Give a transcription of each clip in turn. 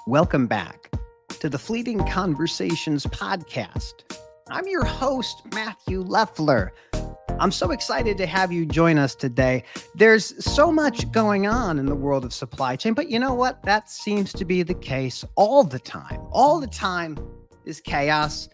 Welcome back to the Fleeting Conversations podcast. I'm your host, Matthew Leffler. I'm so excited to have you join us today. There's so much going on in the world of supply chain, but you know what? That seems to be the case all the time. All the time is chaos.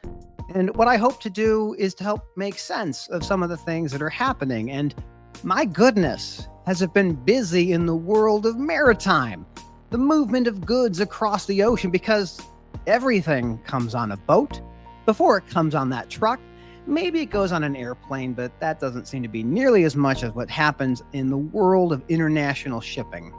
And what I hope to do is to help make sense of some of the things that are happening. And my goodness, has it been busy in the world of maritime, the movement of goods across the ocean, because everything comes on a boat before it comes on that truck. Maybe it goes on an airplane, but that doesn't seem to be nearly as much as what happens in the world of international shipping.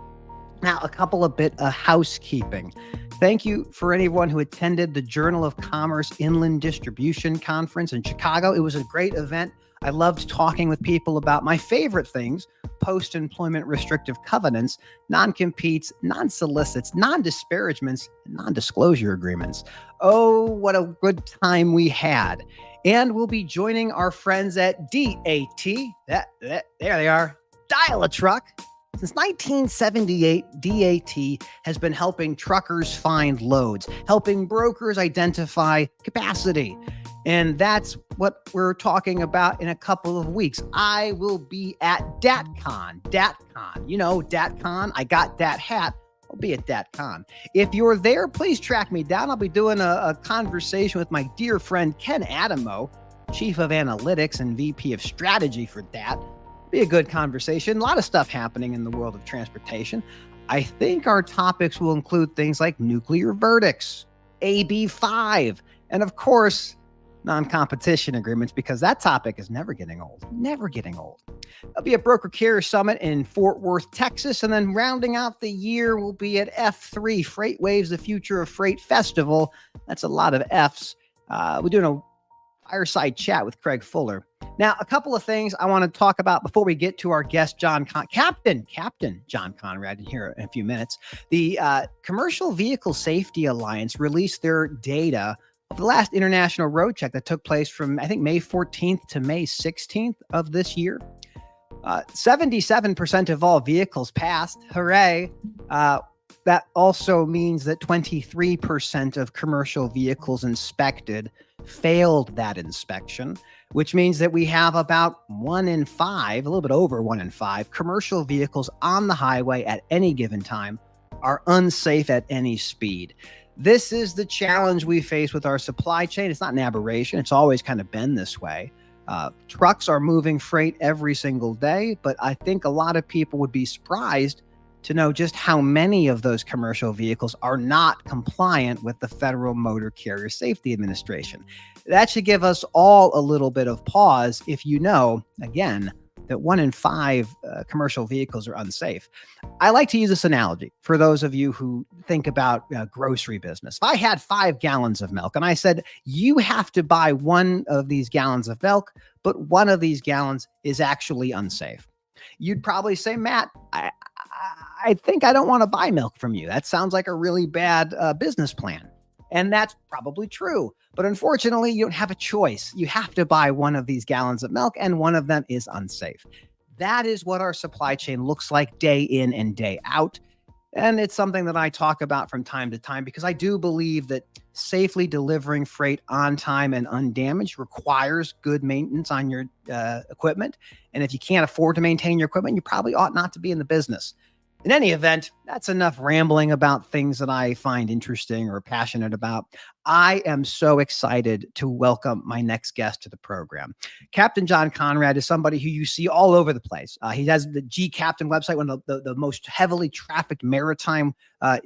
Now, a couple of bit of housekeeping. Thank you for anyone who attended the Journal of Commerce Inland Distribution Conference in Chicago. It was a great event. I loved talking with people about my favorite things: post-employment restrictive covenants, non-competes, non-solicits, non-disparagements, and non-disclosure agreements. Oh, what a good time we had. And we'll be joining our friends at DAT. There they are. Dial a Truck. Since 1978, DAT has been helping truckers find loads, helping brokers identify capacity. And that's what we're talking about in a couple of weeks. I will be at DATCon. DATCon. You know, DATCon. I got that hat. I'll be at DATCon. If you're there, please track me down. I'll be doing a conversation with my dear friend Ken Adamo, Chief of Analytics and VP of Strategy for DAT. Be a good conversation. A lot of stuff happening in the world of transportation. I think our topics will include things like nuclear verdicts, AB5, and of course, non-competition agreements, because that topic is never getting old. Never getting old. There'll be a broker carrier summit in Fort Worth, Texas, and then rounding out the year, we'll be at F3, Freight Waves, the Future of Freight Festival. That's a lot of Fs. We're doing a fireside chat with Craig Fuller. Now, a couple of things I want to talk about before we get to our guest, Captain John Konrad, here in a few minutes. The Commercial Vehicle Safety Alliance released their data of the last international road check that took place from, I think, May 14th to May 16th of this year. 77% of all vehicles passed. Hooray. That also means that 23% of commercial vehicles inspected failed that inspection, which means that we have about 1 in 5, a little bit over 1 in 5, commercial vehicles on the highway at any given time are unsafe at any speed. This is the challenge we face with our supply chain. It's not an aberration. It's always kind of been this way. Trucks are moving freight every single day, but I think a lot of people would be surprised to know just how many of those commercial vehicles are not compliant with the Federal Motor Carrier Safety Administration. That should give us all a little bit of pause if you know, again, that 1 in 5 commercial vehicles are unsafe. I like to use this analogy for those of you who think about grocery business. If I had 5 gallons of milk and I said, you have to buy 1 of these gallons of milk, but 1 of these gallons is actually unsafe, you'd probably say, Matt, I think I don't want to buy milk from you. That sounds like a really bad business plan. And that's probably true. But unfortunately, you don't have a choice. You have to buy 1 of these gallons of milk, and 1 of them is unsafe. That is what our supply chain looks like day in and day out. And it's something that I talk about from time to time because I do believe that safely delivering freight on time and undamaged requires good maintenance on your equipment. And if you can't afford to maintain your equipment, you probably ought not to be in the business. In any event, that's enough rambling about things that I find interesting or passionate about. I am so excited to welcome my next guest to the program. Captain John Konrad is somebody who you see all over the place. He has the G-Captain website, one of the most heavily trafficked maritime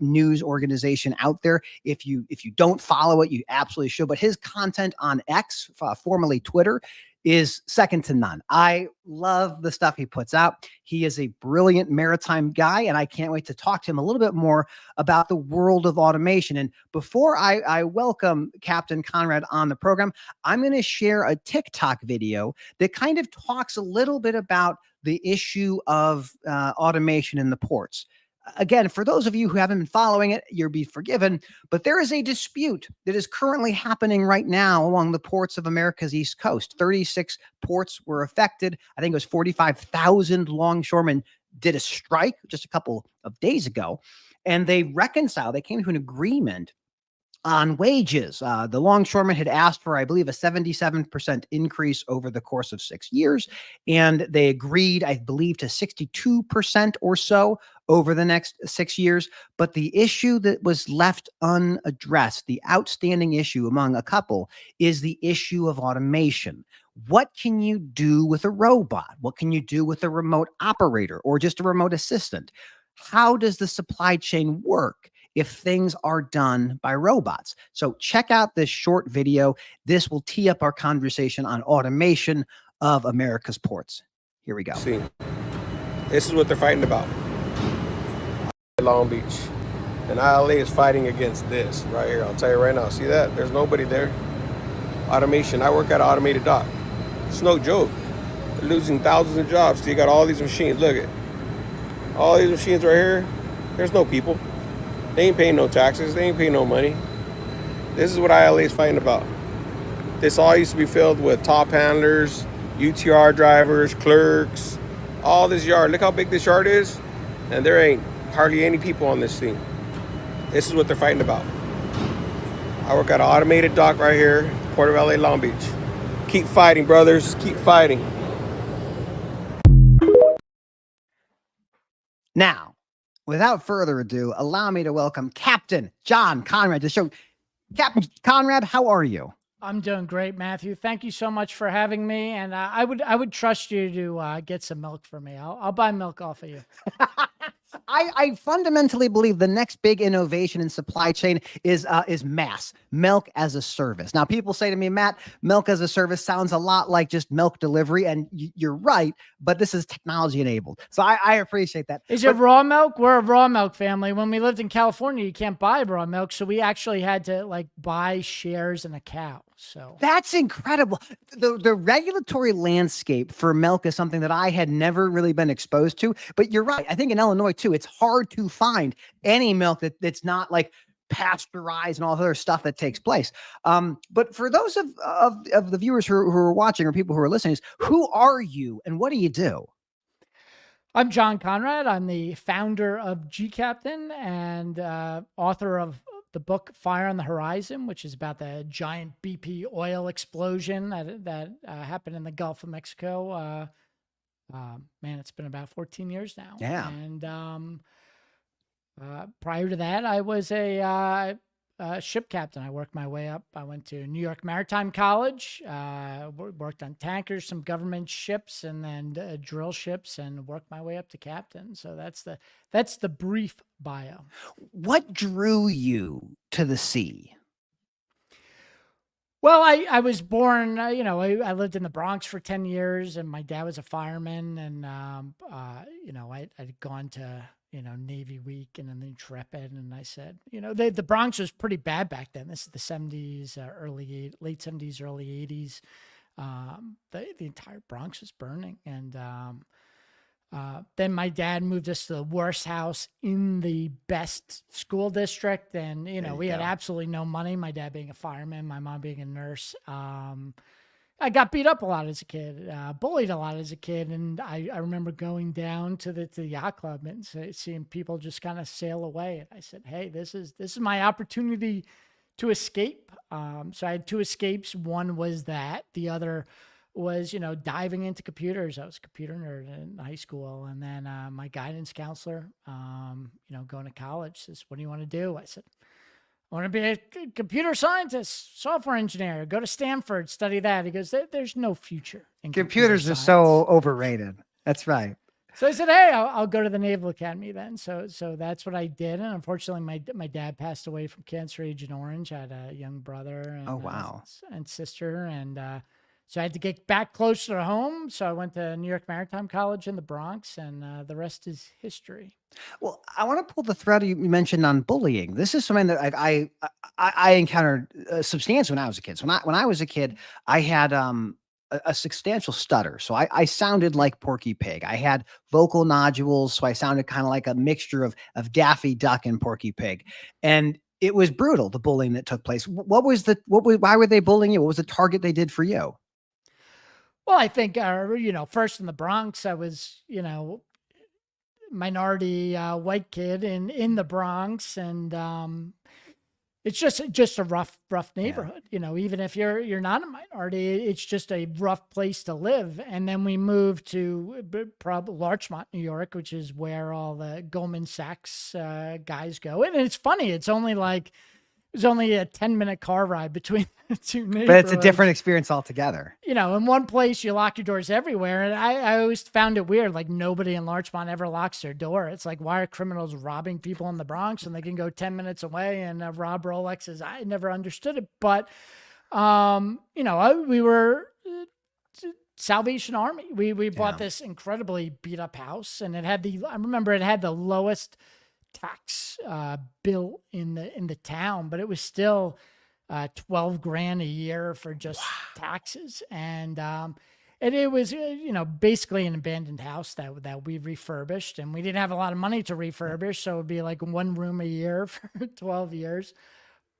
news organization out there. If you don't follow it, you absolutely should. But his content on X, formerly Twitter, is second to none. I love the stuff he puts out. He is a brilliant maritime guy, and I can't wait to talk to him a little bit more about the world of automation. And before I welcome Captain Konrad on the program, I'm going to share a TikTok video that kind of talks a little bit about the issue of automation in the ports. Again, for those of you who haven't been following it, you'll be forgiven, but there is a dispute that is currently happening right now along the ports of America's East Coast. 36 ports were affected. I think it was 45,000 longshoremen did a strike just a couple of days ago. and they came to an agreement on wages. The longshoremen had asked for, I believe, a 77% increase over the course of 6 years, and they agreed, I believe, to 62% or so over the next 6 years. But the issue that was left unaddressed, the outstanding issue among a couple, is the issue of automation. What can you do with a robot? What can you do with a remote operator or just a remote assistant? How does the supply chain work if things are done by robots? So check out this short video. This will tee up our conversation on automation of America's ports. Here we go. See, this is what they're fighting about. Long Beach. And ILA is fighting against this right here. I'll tell you right now. See that? There's nobody there. Automation. I work at an automated dock. It's no joke. They're losing thousands of jobs. So you got all these machines. Look at all these machines right here. There's no people. They ain't paying no taxes. They ain't paying no money. This is what ILA is fighting about. This all used to be filled with top handlers, UTR drivers, clerks, all this yard. Look how big this yard is. And there ain't hardly any people on this thing. This is what they're fighting about. I work at an automated dock right here, Port of LA, Long Beach. Keep fighting, brothers. Keep fighting. Now, without further ado, allow me to welcome Captain John Konrad to the show. Captain Konrad, how are you? I'm doing great, Matthew. Thank you so much for having me. And I would trust you to get some milk for me. I'll buy milk off of you. I fundamentally believe the next big innovation in supply chain is MaaS, milk as a service. Now, people say to me, Matt, milk as a service sounds a lot like just milk delivery, and you're right, but this is technology enabled. So I appreciate that. Is it raw milk? We're a raw milk family. When we lived in California, you can't buy raw milk, so we actually had to like buy shares in a cow. So that's incredible. The regulatory landscape for milk is something that I had never really been exposed to. But you're right. I think in Illinois too, it's hard to find any milk that's not like pasteurized and all the other stuff that takes place. But for those of the viewers who are watching or people who are listening, who are you and what do you do? I'm John Konrad. I'm the founder of G Captain and author of the book Fire on the Horizon, which is about the giant BP oil explosion that happened in the Gulf of Mexico. Man, it's been about 14 years now. Yeah. And prior to that, I was a ship captain. I worked my way up. I went to New York Maritime College, worked on tankers, some government ships, and then drill ships, and worked my way up to captain. So that's the brief bio. What drew you to the sea? Well, I was born, I lived in the Bronx for 10 years, and my dad was a fireman, and, I'd gone to, Navy Week and then the Intrepid, and I said, the Bronx was pretty bad back then. This is the 70s, late 70s, early 80s. The entire Bronx was burning, and then my dad moved us to the worst house in the best school district. And, we had absolutely no money. My dad being a fireman, my mom being a nurse. I got beat up a lot as a kid, bullied a lot as a kid. And I remember going down to the yacht club and seeing people just kind of sail away. And I said, hey, this is my opportunity to escape. So I had two escapes. One was that. The other was, diving into computers. I was a computer nerd in high school. And then my guidance counselor, going to college says, what do you want to do? I said, I want to be a computer scientist, software engineer, go to Stanford, study that. He goes, there's no future in computers are so overrated. That's right. So I said, hey, I'll go to the Naval Academy then. So that's what I did. And unfortunately, my dad passed away from cancer, Agent Orange. I had a young brother and, oh, wow. And sister. And so I had to get back closer to home. So I went to New York Maritime College in the Bronx, and the rest is history. Well, I want to pull the thread you mentioned on bullying. This is something that I encountered substantially when I was a kid. So when I was a kid, I had a substantial stutter. So I sounded like Porky Pig. I had vocal nodules, so I sounded kind of like a mixture of Daffy Duck and Porky Pig. And it was brutal, the bullying that took place. Why were they bullying you? What was the target they did for you? Well, I think, first in the Bronx, I was, minority white kid in the Bronx, and it's just a rough neighborhood. You know, even if you're not a minority, it's just a rough place to live. And then we moved to probably Larchmont, New York, which is where all the Goldman Sachs guys go. And it's funny, it's only a 10-minute car ride between the two neighborhoods. But it's a different experience altogether. You know, in one place you lock your doors everywhere, and I always found it weird. Like, nobody in Larchmont ever locks their door. It's like, why are criminals robbing people in the Bronx when they can go 10 minutes away and rob Rolexes? I never understood it. But you know, we were Salvation Army. We bought this incredibly beat up house, and I remember it had the lowest tax bill in the town, but it was still $12,000 a year for just taxes. And it was, you know, basically an abandoned house that we refurbished, and we didn't have a lot of money to refurbish. So it'd be like one room a year for 12 years.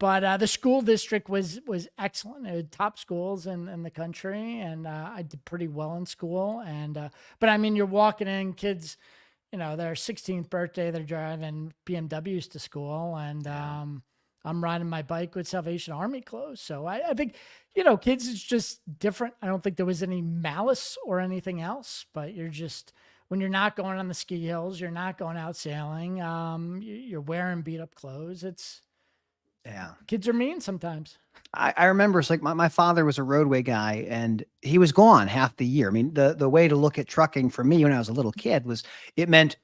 But the school district was excellent. It had top schools in the country, and I did pretty well in school. And but I mean, you're walking in, kids, you know, their 16th birthday, they're driving BMWs to school, and I'm riding my bike with Salvation Army clothes. So I think, you know, kids, it's just different. I don't think there was any malice or anything else, but when you're not going on the ski hills, you're not going out sailing, you're wearing beat up clothes. Kids are mean sometimes. I remember it's like my father was a roadway guy, and he was gone half the year. I mean, the way to look at trucking for me when I was a little kid was it meant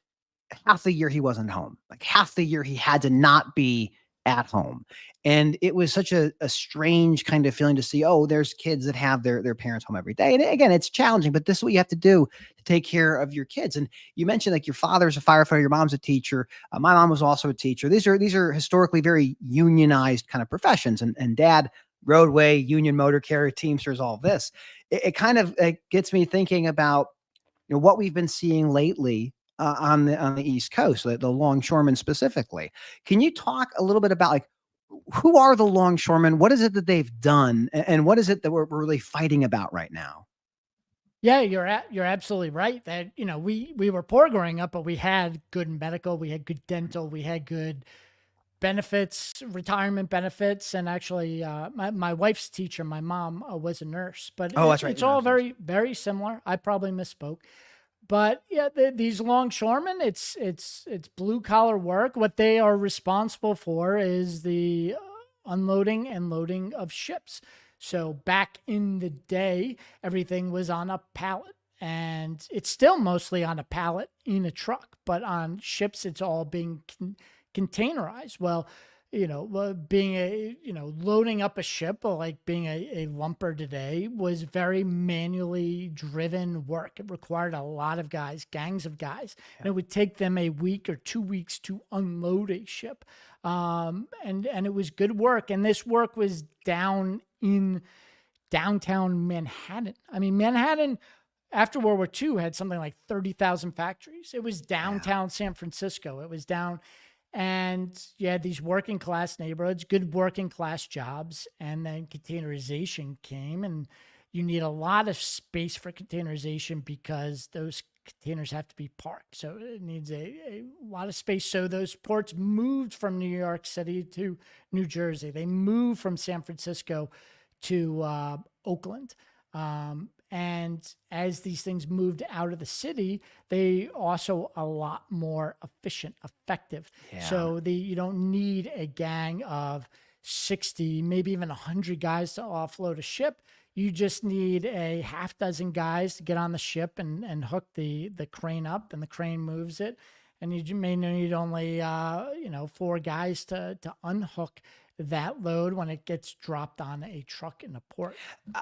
half the year he wasn't home. Like half the year he had to not be at home. And it was such a strange kind of feeling to see, oh, there's kids that have their parents home every day. And again, it's challenging, but this is what you have to do to take care of your kids. And you mentioned like your father's a firefighter, your mom's a teacher. My mom was also a teacher. These are historically very unionized kind of professions. And dad, roadway, union motor carrier, Teamsters, all this. It kind of gets me thinking about, you know, what we've been seeing lately on the East Coast, the Longshoremen specifically. Can you talk a little bit about like who are the Longshoremen? What is it that they've done, and what is it that we're really fighting about right now? Yeah, you're absolutely right. That, you know, we were poor growing up, but we had good medical, we had good dental, we had good benefits, retirement benefits, and actually, my wife's teacher, my mom, was a nurse. But that's right, it's all very, very similar. I probably misspoke. But yeah, these longshoremen, it's blue collar work. What they are responsible for is the unloading and loading of ships. So back in the day, everything was on a pallet, and it's still mostly on a pallet in a truck. But on ships, it's all being containerized. Well, you know, being loading up a ship, or like being a lumper today, was very manually driven work. It required a lot of guys, gangs of guys, and it would take them a week or 2 weeks to unload a ship. And it was good work. And this work was down in downtown Manhattan. I mean, Manhattan, after World War II, had something like 30,000 factories. It was downtown San Francisco. It was down. And you had these working class neighborhoods, good working class jobs, and then containerization came, and you need a lot of space for containerization because those containers have to be parked. So it needs a lot of space. So those ports moved from New York City to New Jersey. They moved from San Francisco to Oakland. And as these things moved out of the city, they also a lot more efficient, effective. So you don't need a gang of 60, maybe even 100 guys to offload a ship. You just need a half dozen guys to get on the ship and hook the crane up, and the crane moves it. And you may need only 4 guys to unhook that load when it gets dropped on a truck in a port.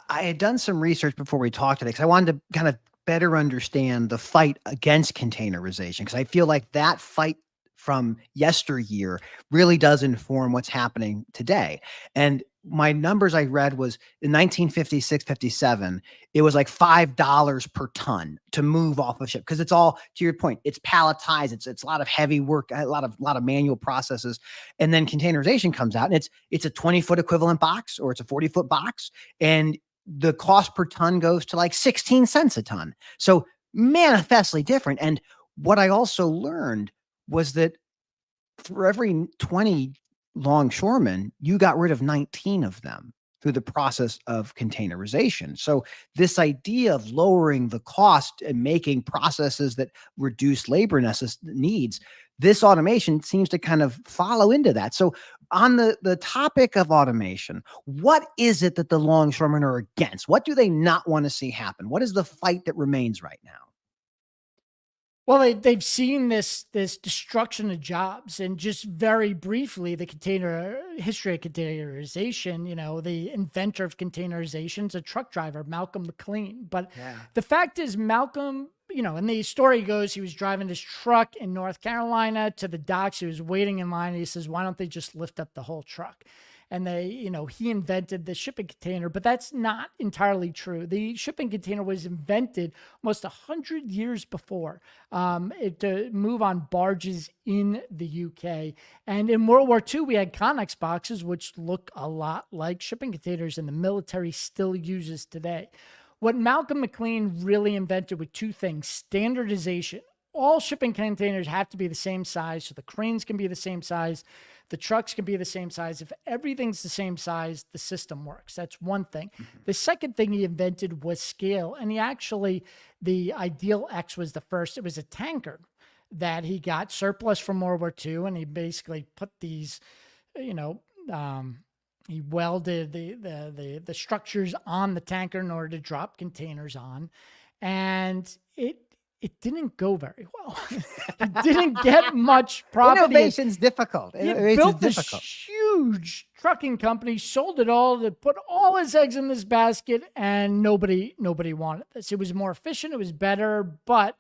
I had done some research before we talked today because I wanted to kind of better understand the fight against containerization, because I feel like that fight from yesteryear really does inform what's happening today. And my numbers I read was in 1956, 57, it was like $5 per ton to move off a ship. Because it's all, to your point, it's palletized. It's a lot of heavy work, a lot of manual processes. And then containerization comes out, and it's a 20-foot equivalent box, or it's a 40-foot box. And the cost per ton goes to like 16 cents a ton. So manifestly different. And what I also learned was that for every 20 longshoremen, you got rid of 19 of them through the process of containerization. So this idea of lowering the cost and making processes that reduce labor needs, this automation seems to kind of follow into that. So on the topic of automation, what is it that the longshoremen are against? What do they not want to see happen? What is the fight that remains right now? Well, they've seen this destruction of jobs, and just very briefly, the history of containerization. You know, the inventor of containerization is a truck driver, Malcolm McLean. But the fact is, Malcolm, you know, and the story goes, he was driving his truck in North Carolina to the docks. He was waiting in line. And he says, "Why don't they just lift up the whole truck?" And he invented the shipping container, but that's not entirely true. The shipping container was invented almost 100 years before to move on barges in the UK. And in World War II, we had Connex boxes, which look a lot like shipping containers, and the military still uses today. What Malcolm McLean really invented were two things: standardization. All shipping containers have to be the same size, so the cranes can be the same size, the trucks can be the same size. If everything's the same size, the system works. That's one thing. The second thing he invented was scale. And the Ideal X was the first. It was a tanker that he got surplus from World War II, and he basically put these, he welded the structures on the tanker in order to drop containers on. And it didn't go very well. It didn't get much profit. Innovation's difficult. He built this huge trucking company, sold it all, to put all his eggs in this basket, and nobody wanted this. It was more efficient, it was better, but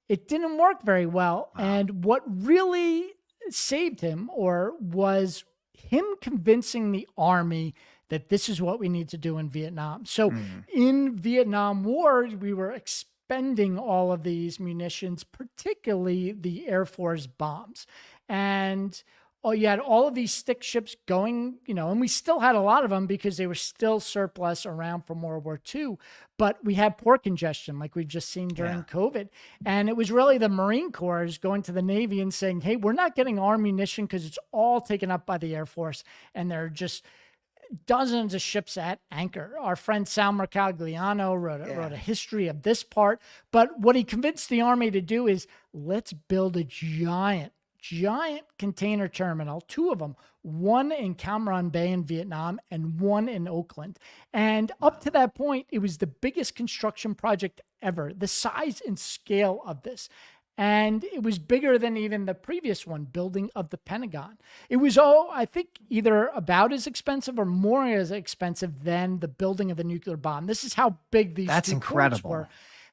it didn't work very well. Wow. And what really saved him was him convincing the Army that this is what we need to do in Vietnam. So in Vietnam War, we were expending all of these munitions, particularly the Air Force bombs. And you had all of these stick ships going, and we still had a lot of them because they were still surplus around from World War II. But we had port congestion like we've just seen during COVID. And it was really the Marine Corps going to the Navy and saying, hey, we're not getting our munition because it's all taken up by the Air Force. And they're just dozens of ships at anchor. Our friend Sal Mercagliano wrote a history of this part. But what he convinced the Army to do is, let's build a giant container terminal, two of them, one in Cam Ranh Bay in Vietnam and one in Oakland. And up to that point, it was the biggest construction project ever, the size and scale of this. And it was bigger than even the previous one, building of the Pentagon. It was I think, either about as expensive or more as expensive than the building of the nuclear bomb. This is how big these ports were.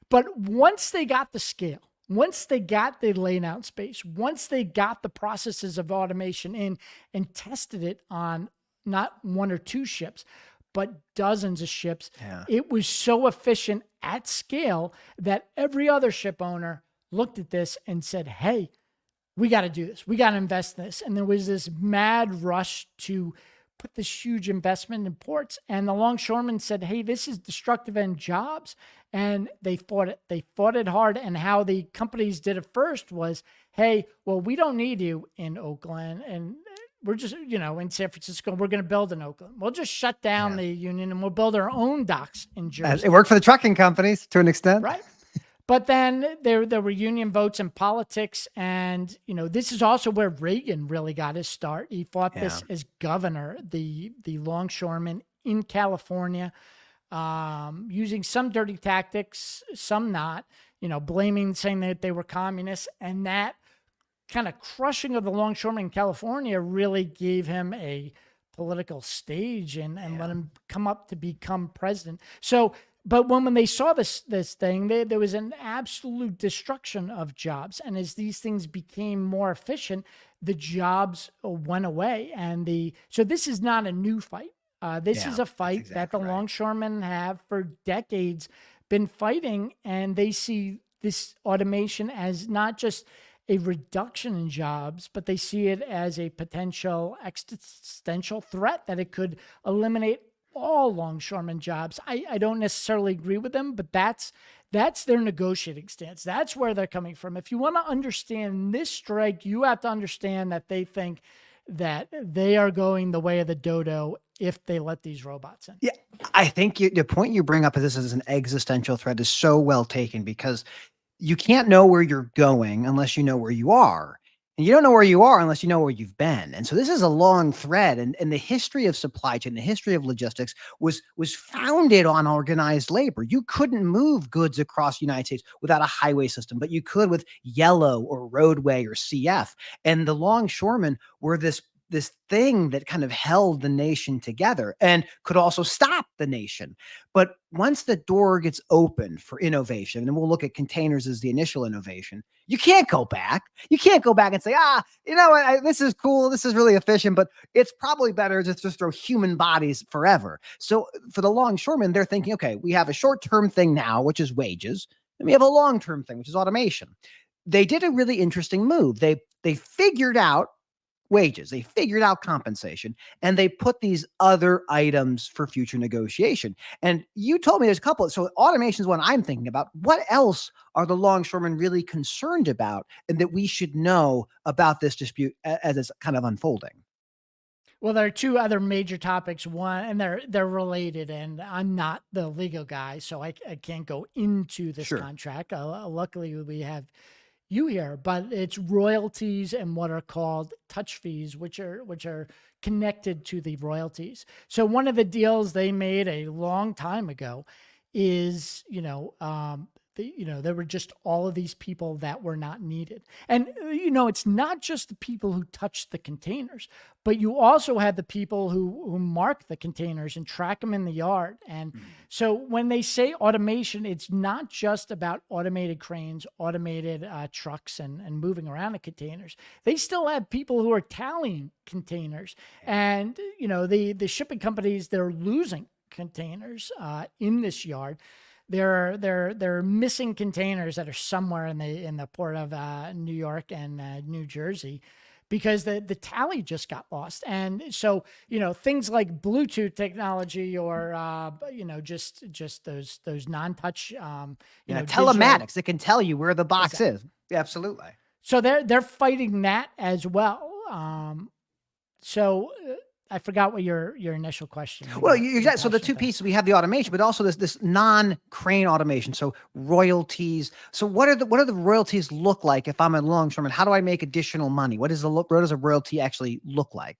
But once they got the scale, once they got the laid out space, once they got the processes of automation in and tested it on not one or two ships, but dozens of ships, it was so efficient at scale that every other ship owner looked at this and said, hey, we got to do this. We got to invest in this. And there was this mad rush to put this huge investment in ports. And the longshoremen said, hey, this is destructive in jobs. And they fought it. They fought it hard. And how the companies did it first was, hey, well, we don't need you in Oakland. And we're just, in San Francisco, we're going to build in Oakland. We'll just shut down the union and we'll build our own docks in Jersey. It worked for the trucking companies to an extent. Right. But then there were union votes in politics. And, this is also where Reagan really got his start. He fought this as governor, the longshoremen in California, using some dirty tactics, some not, saying that they were communists. And that kind of crushing of the longshoremen in California really gave him a political stage and let him come up to become president. So, but when they saw this thing, there was an absolute destruction of jobs. And as these things became more efficient, the jobs went away. So this is not a new fight. This is a fight that the longshoremen have for decades been fighting. And they see this automation as not just a reduction in jobs, but they see it as a potential existential threat that it could eliminate all longshoremen jobs. I don't necessarily agree with them, but that's their negotiating stance. That's where they're coming from. If you want to understand this strike, you have to understand that they think that they are going the way of the dodo if they let these robots in. Yeah, I think the point you bring up of this as an existential threat is so well taken, because you can't know where you're going unless you know where you are. And you don't know where you are unless you know where you've been. And so this is a long thread. And the history of supply chain, the history of logistics was founded on organized labor. You couldn't move goods across the United States without a highway system, but you could with yellow or roadway or CF. And the longshoremen were this thing that kind of held the nation together and could also stop the nation. But once the door gets open for innovation, and we'll look at containers as the initial innovation, you can't go back. You can't go back and say, you know what, this is cool, this is really efficient, but it's probably better to just throw human bodies forever. So for the longshoremen, they're thinking, okay, we have a short-term thing now, which is wages, and we have a long-term thing, which is automation. They did a really interesting move. They figured out wages, they figured out compensation, and they put these other items for future negotiation. And you told me there's a couple. So automation is what I'm thinking about. What else are the longshoremen really concerned about, and that we should know about this dispute as it's kind of unfolding? Well, there are two other major topics. One, and they're related, and I'm not the legal guy, so I can't go into this Sure. contract. Luckily, we have you here, but it's royalties and what are called touch fees, which are connected to the royalties. So one of the deals they made a long time ago is, there were just all of these people that were not needed. And, it's not just the people who touch the containers, but you also have the people who mark the containers and track them in the yard. And so when they say automation, it's not just about automated cranes, automated trucks and moving around the containers. They still have people who are tallying containers. And, the shipping companies, they're losing containers in this yard. There are missing containers that are somewhere in the port of New York and New Jersey, because the tally just got lost. And so, things like Bluetooth technology or just those non-touch Telematics, it can tell you where the box is. Absolutely. So they're fighting that as well. I forgot what your initial question. Well, exactly. So the two pieces, we have the automation, but also this non-crane automation. So royalties. So what do the royalties look like if I'm a longshoreman? How do I make additional money? What does a royalty actually look like?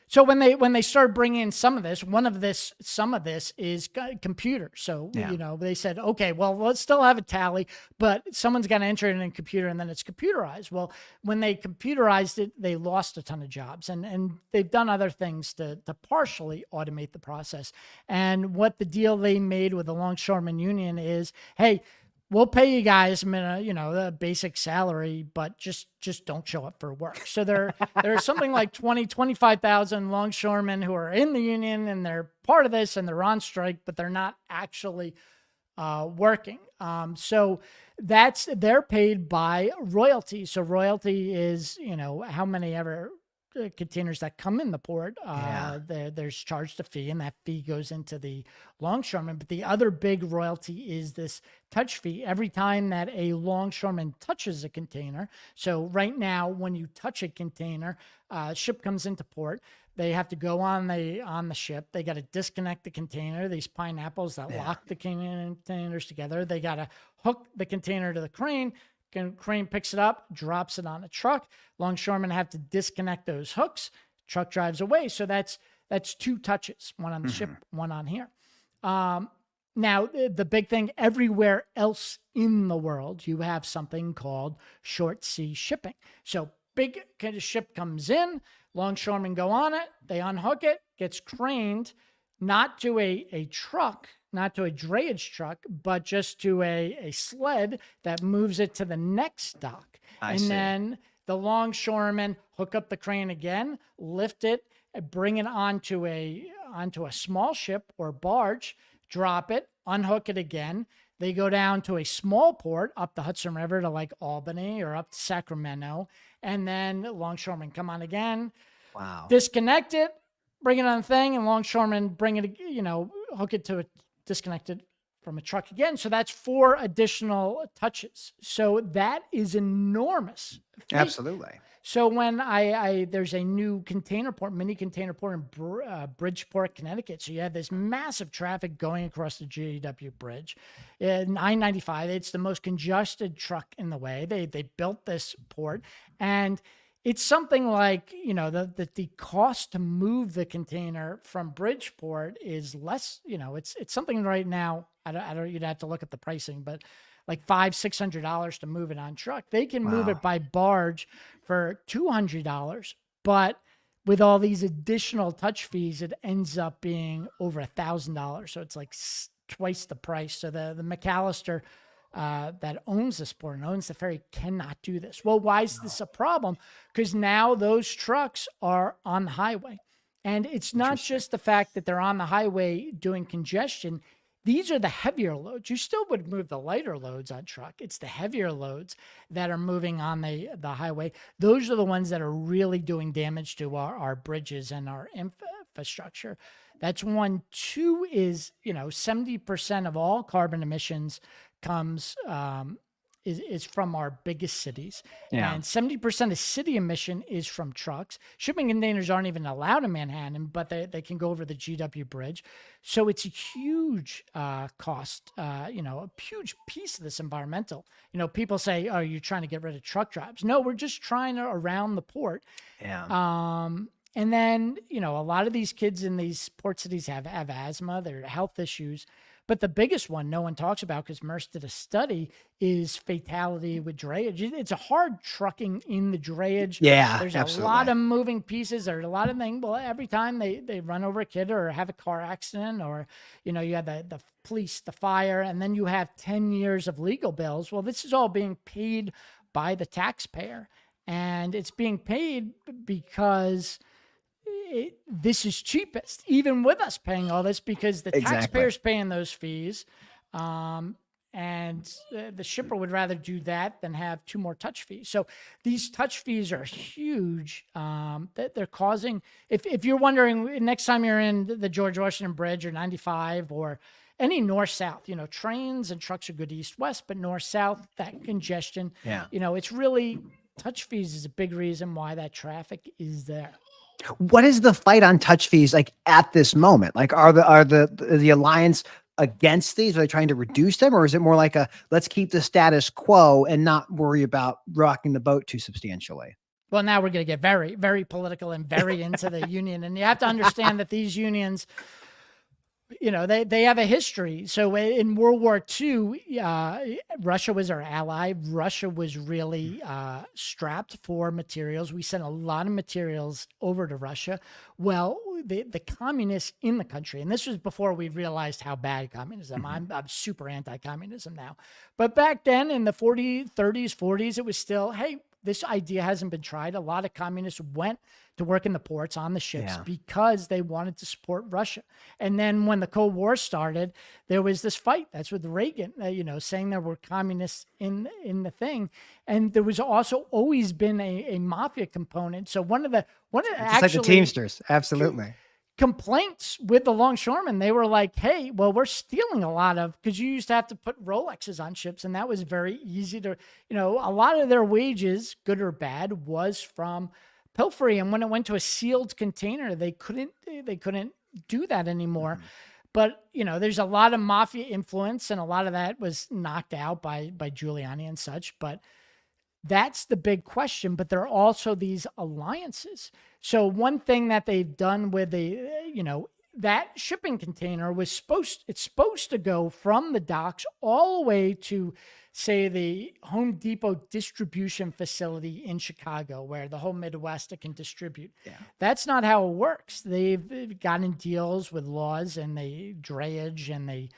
So when they started bringing in some of this is computers. So, they said, okay, well, let's still have a tally, but someone's got to enter it in a computer and then it's computerized. Well, when they computerized it, they lost a ton of jobs, and they've done other things to partially automate the process. And what the deal they made with the Longshoremen Union is, hey, we'll pay you guys, the basic salary, but just don't show up for work. So there's something like 25,000 longshoremen who are in the union, and they're part of this, and they're on strike, but they're not actually working. So they're paid by royalty. So royalty is, how many ever containers that come in the port, there's charged a fee, and that fee goes into the longshoreman. But the other big royalty is this touch fee every time that a longshoreman touches a container. So right now, when you touch a container, ship comes into port, they have to go on the ship. They got to disconnect the container, these pineapples that lock the containers together. They got to hook the container to the crane. Crane picks it up, drops it on a truck. Longshoremen have to disconnect those hooks. Truck drives away. So that's two touches, one on the ship, one on here. Now, the big thing, everywhere else in the world, you have something called short sea shipping. So big kind of ship comes in, longshoremen go on it, they unhook it, gets craned, not to a truck, not to a drayage truck, but just to a sled that moves it to the next dock. I see. Then the longshoremen hook up the crane again, lift it, bring it onto a small ship or barge, drop it, unhook it again. They go down to a small port up the Hudson River to like Albany or up to Sacramento. And then longshoremen come on again, disconnect it, bring it on the thing, and longshoremen bring it, hook it to a disconnected from a truck again. So that's 4 additional touches. So that is enormous. Absolutely. So when there's a new mini container port in Bridgeport, Connecticut. So you have this massive traffic going across the GW Bridge. 995, it's the most congested truck in the way. They built this port, and it's something like, the cost to move the container from Bridgeport is less, it's something right now. I don't, you'd have to look at the pricing, but like $500-$600 to move it on truck. They can move it by barge for $200, but with all these additional touch fees, it ends up being over $1,000. So it's like twice the price. So the McAllister that owns this port and owns the ferry cannot do this. Well, why is this a problem? Because now those trucks are on the highway. And it's not just the fact that they're on the highway doing congestion. These are the heavier loads. You still would move the lighter loads on truck. It's the heavier loads that are moving on the highway. Those are the ones that are really doing damage to our bridges and our infrastructure. That's one. 2 is, 70% of all carbon emissions comes is from our biggest cities. Yeah. And 70% of city emission is from trucks. Shipping containers aren't even allowed in Manhattan, but they can go over the GW Bridge. So it's a huge cost, a huge piece of this environmental. People say, oh, you're trying to get rid of truck drives. No, we're just trying to around the port. Yeah. And then, a lot of these kids in these port cities have asthma, there are health issues. But the biggest one no one talks about, because Merce did a study, is fatality with drayage. It's a hard trucking in the drayage. Yeah, There's absolutely. a lot of moving pieces. There's a lot of things. Well, every time they run over a kid or have a car accident, or, you have the police, the fire, and then you have 10 years of legal bills. Well, this is all being paid by the taxpayer. And it's being paid because this is cheapest, even with us paying all this, because the taxpayer's paying those fees. And the shipper would rather do that than have 2 more touch fees. So these touch fees are huge. That they're causing, if you're wondering, next time you're in the George Washington Bridge or 95 or any north-south, trains and trucks are good east-west, but north-south, that congestion, it's really, touch fees is a big reason why that traffic is there. What is the fight on touch fees like at this moment? Like, are the Alliance against these? Are they trying to reduce them, or is it more like let's keep the status quo and not worry about rocking the boat too substantially? Well, now we're going to get very, very political and very into the union, and you have to understand that these unions, they have a history. So in World War II, Russia was our ally. Russia was really strapped for materials. We sent a lot of materials over to Russia. Well, the communists in the country, and this was before we realized how bad communism. I'm super anti-communism now. But back then in the 30s, 40s, it was still, hey, this idea hasn't been tried. A lot of communists went to work in the ports on the ships because they wanted to support Russia. And then when the Cold War started, there was this fight. That's with Reagan, saying there were communists in the thing. And there was also always been a mafia component. So one of the It's like the Teamsters. Absolutely. Complaints with the longshoremen, they were like, hey, well, we're stealing a lot of, because you used to have to put Rolexes on ships, and that was very easy to, a lot of their wages, good or bad, was from pilfery. And when it went to a sealed container, they couldn't do that anymore. But, there's a lot of mafia influence, and a lot of that was knocked out by Giuliani and such. But that's the big question. But there are also these alliances. So one thing that they've done with that shipping container was supposed to go from the docks all the way to, say, the Home Depot distribution facility in Chicago, where the whole Midwest can distribute. Yeah. That's not how it works. They've gotten deals with laws and the drayage and the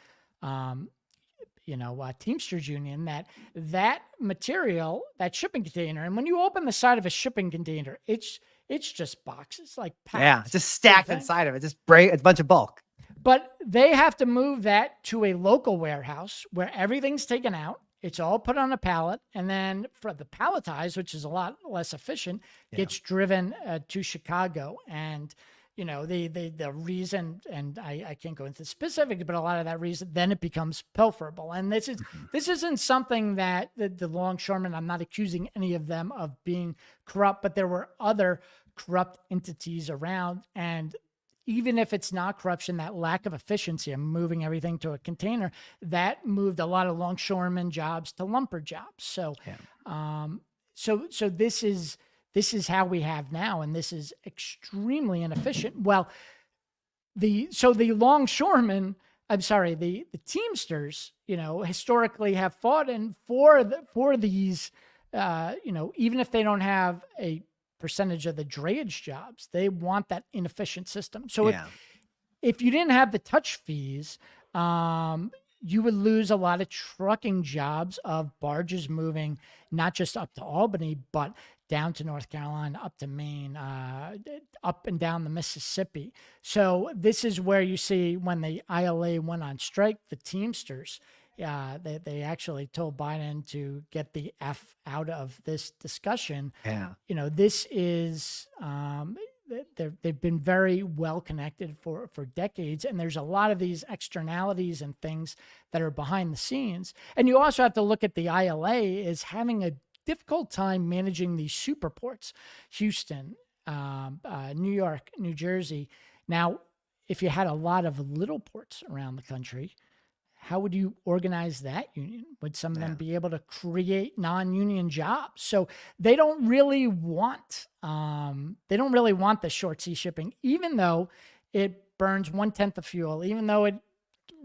Teamsters Union that material, that shipping container, and when you open the side of a shipping container, it's just boxes, like packed. Yeah, just stacked inside of it. Just it's a bunch of bulk. But they have to move that to a local warehouse where everything's taken out. It's all put on a pallet, and then for the palletized, which is a lot less efficient, gets driven to Chicago. And the reason, and I can't go into specifics, but a lot of that reason, then it becomes pilferable. And this isn't something that the longshoremen, I'm not accusing any of them of being corrupt, but there were other corrupt entities around. And even if it's not corruption, that lack of efficiency of moving everything to a container, that moved a lot of longshoremen jobs to lumber jobs. So, so this is how we have now, and this is extremely inefficient. Well, the longshoremen, I'm sorry, the Teamsters, historically have fought in for these, even if they don't have a percentage of the drayage jobs, they want that inefficient system. So if you didn't have the touch fees, you would lose a lot of trucking jobs of barges moving not just up to Albany, but down to North Carolina, up to Maine, up and down the Mississippi. So this is where you see when the ILA went on strike, the Teamsters, they actually told Biden to get the F out of this discussion. Yeah. This is, they've been very well connected for decades, and there's a lot of these externalities and things that are behind the scenes. And you also have to look at the ILA as having a difficult time managing these super ports, Houston, New York, New Jersey. Now, if you had a lot of little ports around the country, how would you organize that union? Would some of them be able to create non-union jobs? So they don't really want the short sea shipping, even though it burns 1/10 of fuel, even though it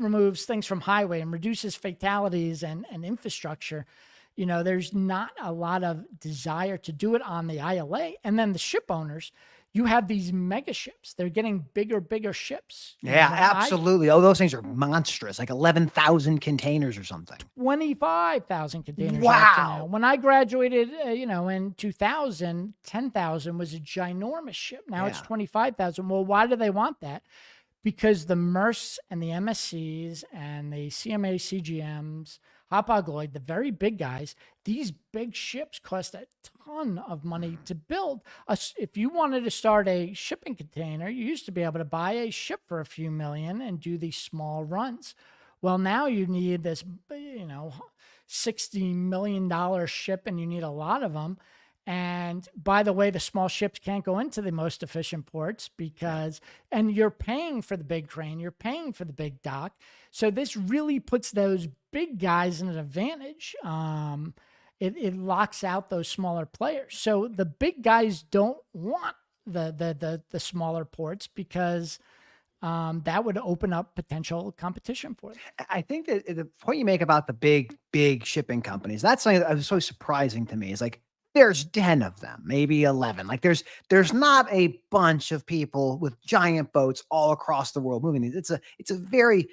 removes things from highway and reduces fatalities and infrastructure. There's not a lot of desire to do it on the ILA. And then the ship owners, you have these mega ships. They're getting bigger ships. Yeah, absolutely. Those things are monstrous, like 11,000 containers or something. 25,000 containers. Wow. When I graduated, in 2000, 10,000 was a ginormous ship. Now it's 25,000. Well, why do they want that? Because the Maersk and the MSCs and the CMA CGMs, Hapag-Lloyd, the very big guys, these big ships cost a ton of money to build. If you wanted to start a shipping container, you used to be able to buy a ship for a few million and do these small runs. Well, now you need this, $60 million ship, and you need a lot of them. And by the way, the small ships can't go into the most efficient ports and you're paying for the big crane, you're paying for the big dock. So this really puts those big guys in an advantage. It locks out those smaller players. So the big guys don't want the smaller ports because that would open up potential competition for them. I think that the point you make about the big shipping companies, that's something that was so surprising to me. Is like, there's 10 of them, maybe 11. Like there's not a bunch of people with giant boats all across the world moving these. It's a very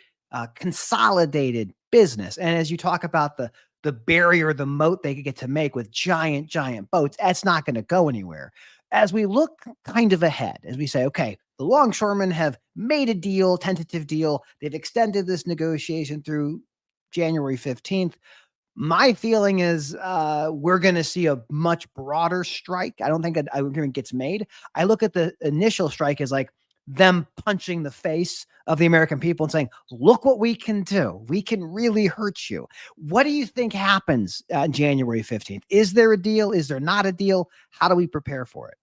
consolidated business. And as you talk about the barrier, the moat they could get to make with giant boats, that's not going to go anywhere. As we look kind of ahead, as we say, okay, the longshoremen have made a deal, tentative deal. They've extended this negotiation through January 15th. My feeling is we're going to see a much broader strike. I don't think an agreement gets made. I look at the initial strike as like them punching the face of the American people and saying, look what we can do. We can really hurt you. What do you think happens on January 15th? Is there a deal? Is there not a deal? How do we prepare for it?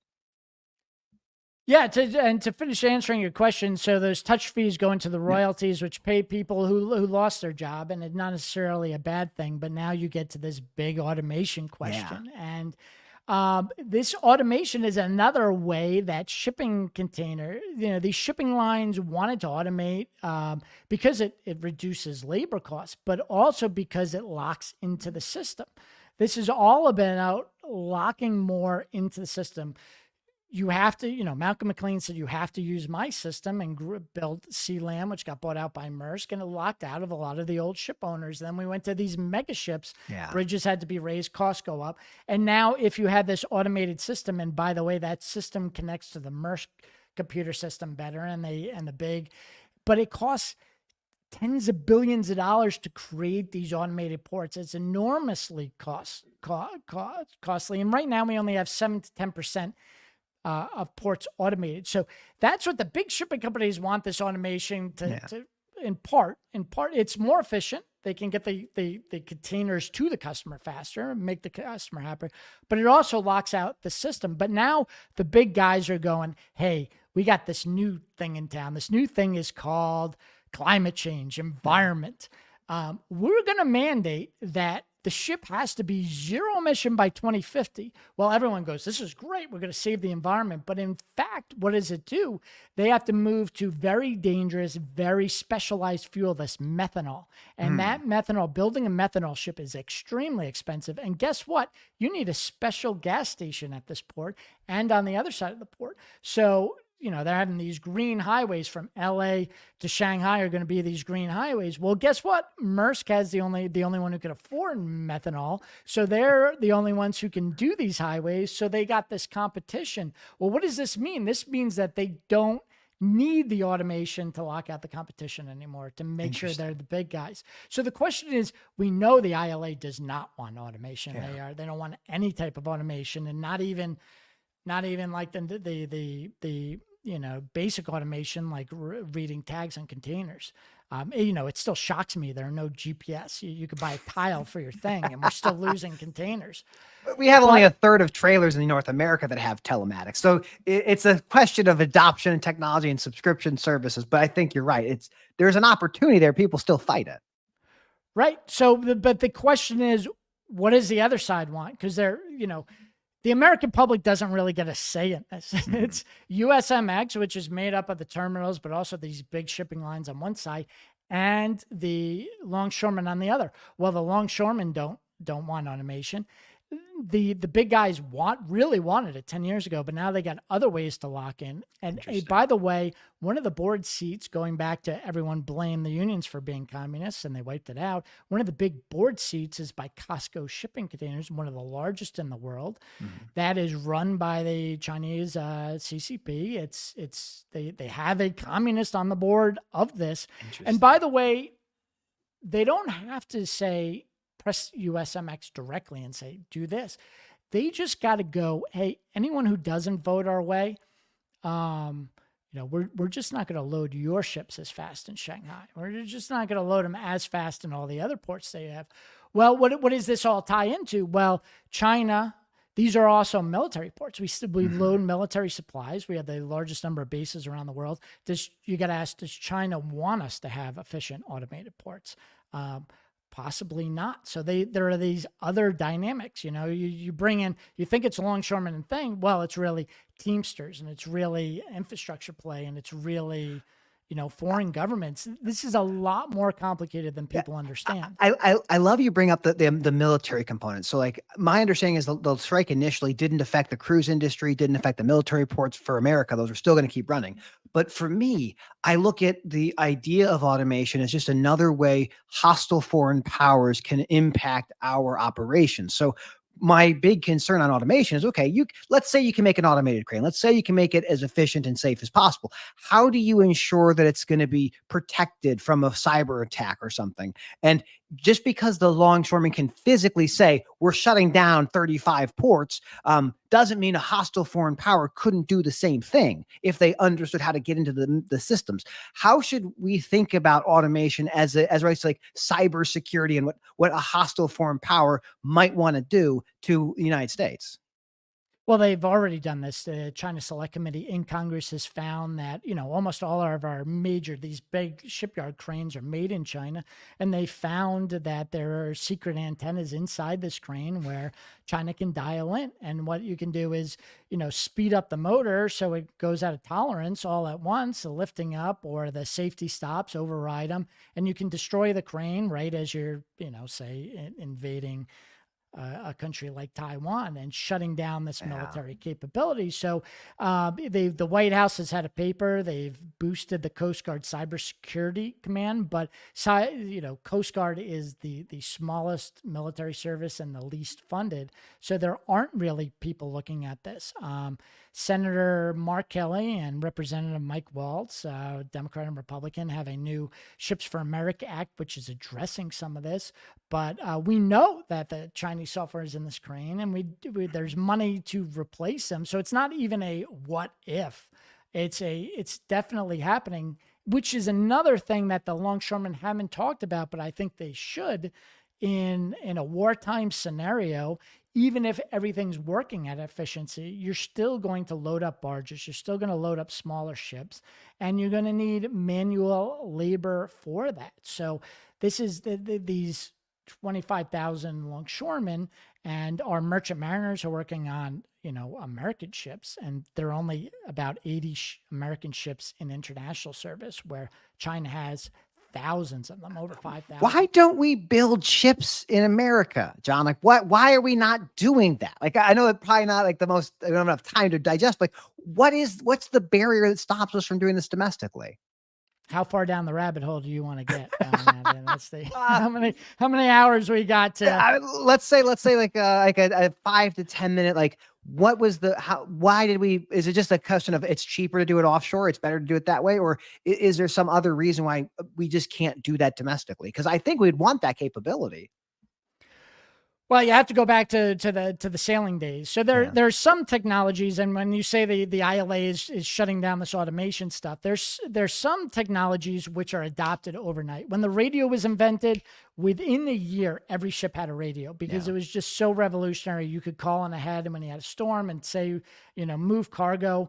Yeah, to finish answering your question, so those touch fees go into the royalties, which pay people who lost their job, and it's not necessarily a bad thing. But now you get to this big automation question, and this automation is another way that shipping container, these shipping lines wanted to automate because it reduces labor costs, but also because it locks into the system. This is all about locking more into the system. You have to, Malcolm McLean said, you have to use my system, and build Sealand, which got bought out by Maersk, and it locked out of a lot of the old ship owners. Then we went to these mega ships. Bridges had to be raised, costs go up. And now if you had this automated system, and by the way, that system connects to the Maersk computer system better and the big, but it costs tens of billions of dollars to create these automated ports. It's enormously costly. And right now we only have 7 to 10% of ports automated. So that's what the big shipping companies want, this automation to in part, it's more efficient. They can get the containers to the customer faster and make the customer happier, but it also locks out the system. But now the big guys are going, hey, we got this new thing in town. This new thing is called climate change, environment. We're going to mandate that the ship has to be zero emission by 2050. Well, everyone goes, this is great. We're going to save the environment. But in fact, what does it do? They have to move to very dangerous, very specialized fuel, this methanol. And that methanol, building a methanol ship is extremely expensive. And guess what? You need a special gas station at this port and on the other side of the port. So, you know, they're having these green highways from LA to Shanghai are going to be these green highways. Well, guess what? Maersk has the only one who can afford methanol. So they're the only ones who can do these highways. So they got this competition. Well, what does this mean? This means that they don't need the automation to lock out the competition anymore, to make sure they're the big guys. So the question is, we know the ILA does not want automation. They don't want any type of automation, and not even like the you know, basic automation, like reading tags on containers. You know, it still shocks me there are no GPS. You could buy a tile for your thing, and we're still losing containers. We have only a third of trailers in North America that have telematics. So it's a question of adoption and technology and subscription services. But I think you're right. There's an opportunity there. People still fight it. Right. So, but the question is, what does the other side want? Because they're, you know, the American public doesn't really get a say in this. It's USMX, which is made up of the terminals, but also these big shipping lines on one side, and the longshoremen on the other. Well, the longshoremen don't want automation. The big guys really wanted it 10 years ago, but now they got other ways to lock in. And by the way, one of the board seats, going back to everyone blamed the unions for being communists and they wiped it out, one of the big board seats is by Costco Shipping Containers, one of the largest in the world. That is run by the Chinese CCP. They have a communist on the board of this. And by the way, they don't have to say, press USMX directly and say, do this. They just got to go, hey, anyone who doesn't vote our way, you know, we're just not going to load your ships as fast in Shanghai. We're just not going to load them as fast in all the other ports they have. Well, what does this all tie into? Well, China, these are also military ports. We load military supplies. We have the largest number of bases around the world. You got to ask, does China want us to have efficient automated ports? Possibly not. So there are these other dynamics. You know, you bring in, you think it's a longshoreman and thing. Well, it's really Teamsters, and it's really infrastructure play, and it's really, you know, foreign governments. This is a lot more complicated than people understand. I love you bring up the military component. So like my understanding is the strike initially didn't affect the cruise industry, didn't affect the military ports for America. Those are still going to keep running. But for me, I look at the idea of automation as just another way hostile foreign powers can impact our operations. So my big concern on automation is, okay, let's say you can make an automated crane. Let's say you can make it as efficient and safe as possible. How do you ensure that it's going to be protected from a cyber attack or something? And just because the longshoremen can physically say, we're shutting down 35 ports, doesn't mean a hostile foreign power couldn't do the same thing if they understood how to get into the systems. How should we think about automation as relates to like cybersecurity and what a hostile foreign power might want to do to the United States? Well, they've already done this. The China Select Committee in Congress has found that, you know, almost all of our these big shipyard cranes are made in China. And they found that there are secret antennas inside this crane where China can dial in. And what you can do is, you know, speed up the motor so it goes out of tolerance all at once, the lifting up or the safety stops, override them. And you can destroy the crane right as you're, you know, say invading a country like Taiwan and shutting down this military capability. So the White House has had a paper. They've boosted the Coast Guard Cybersecurity Command, but you know, Coast Guard is the smallest military service and the least funded. So there aren't really people looking at this. Senator Mark Kelly and Representative Mike Waltz, Democrat and Republican, have a new Ships for America Act, which is addressing some of this. But we know that the Chinese these softwares in this crane, and there's money to replace them. So it's not even a what if. It's definitely happening, which is another thing that the longshoremen haven't talked about, but I think they should. In a wartime scenario, even if everything's working at efficiency, you're still going to load up barges, you're still going to load up smaller ships, and you're going to need manual labor for that. So this is these 25,000 longshoremen and our merchant mariners are working on, American ships, and there are only about 80 American ships in international service, where China has thousands of them, over 5,000. Why don't we build ships in America, John? Like, why are we not doing that? Like, I know it's probably not like I don't have enough time to digest. Like, what's the barrier that stops us from doing this domestically? How far down the rabbit hole do you want to get? That's the how many hours we got to. Let's say like a 5 to 10 minute, like, what was why did we, is it just a question of it's cheaper to do it offshore, it's better to do it that way, or is there some other reason why we just can't do that domestically? Because I think we'd want that capability. Well, you have to go back to the sailing days. So there's some technologies, and when you say the ILA is shutting down this automation stuff, there's some technologies which are adopted overnight. When the radio was invented, within a year, every ship had a radio, because it was just so revolutionary. You could call in ahead, and when you had a storm, and say, move cargo.